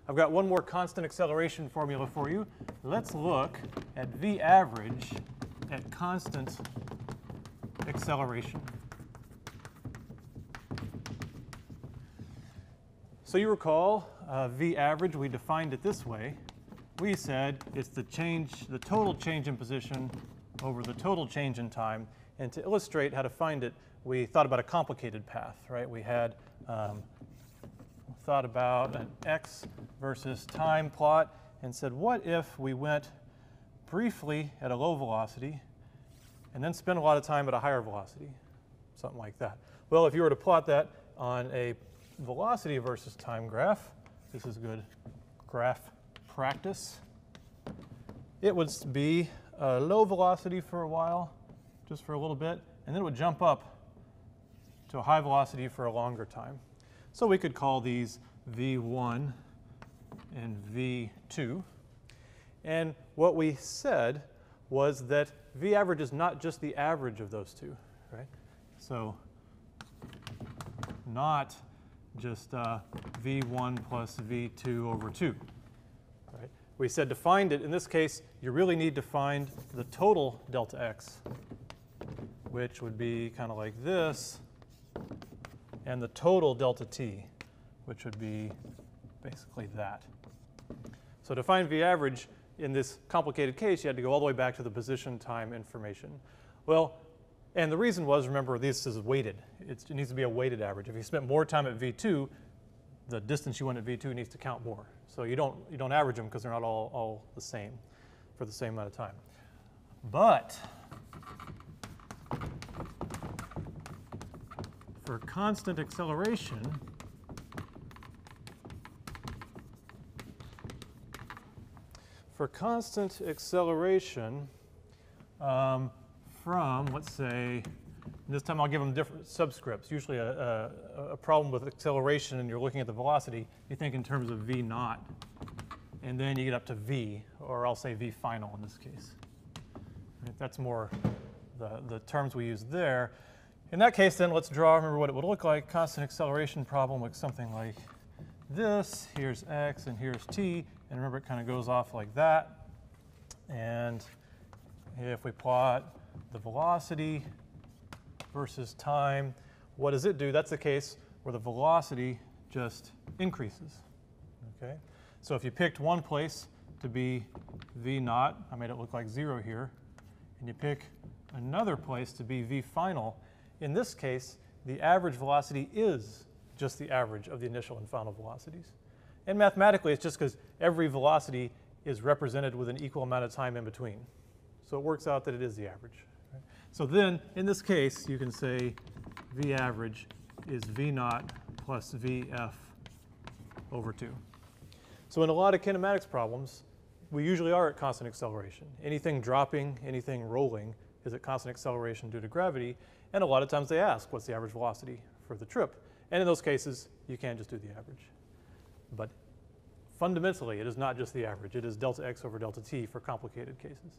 I've got one more constant acceleration formula for you. Let's look at v average at constant acceleration. So you recall v average, we defined it this way. We said it's the total change in position over the total change in time. And to illustrate how to find it, we thought about a complicated path, right? We had thought about an x versus time plot and said, what if we went briefly at a low velocity and then spent a lot of time at a higher velocity, something like that. Well, if you were to plot that on a velocity versus time graph, this is good graph practice, it would be a low velocity for a while, just for a little bit, and then it would jump up to a high velocity for a longer time. So we could call these V1 and V2. And what we said was that V average is not just the average of those two, right? So not just V1 plus V2 over 2, right? We said to find it, in this case, you really need to find the total delta x, which would be kind of like this, and the total delta t, which would be basically that. So to find v average in this complicated case, you had to go all the way back to the position time information. Well, and the reason was, remember, this is weighted. It needs to be a weighted average. If you spent more time at v2, the distance you went at v2 needs to count more. So you don't average them because they're not all the same for the same amount of time. But for constant acceleration, from, let's say, this time I'll give them different subscripts. Usually a problem with acceleration and you're looking at the velocity, you think in terms of v naught, and then you get up to v, or I'll say v final in this case. Right? That's more the terms we use there. In that case, then, let's remember what it would look like. Constant acceleration problem looks something like this. Here's x and here's t. And remember, it kind of goes off like that. And if we plot the velocity versus time, what does it do? That's the case where the velocity just increases. Okay? So if you picked one place to be v naught, I made it look like 0 here, and you pick another place to be v final, in this case, the average velocity is just the average of the initial and final velocities. And mathematically, it's just because every velocity is represented with an equal amount of time in between. So it works out that it is the average. Right? So then, in this case, you can say v average is v naught plus vf over 2. So in a lot of kinematics problems, we usually are at constant acceleration. Anything dropping, anything rolling is at constant acceleration due to gravity. And a lot of times they ask, what's the average velocity for the trip? And in those cases, you can't just do the average. But fundamentally, it is not just the average. It is delta x over delta t for complicated cases.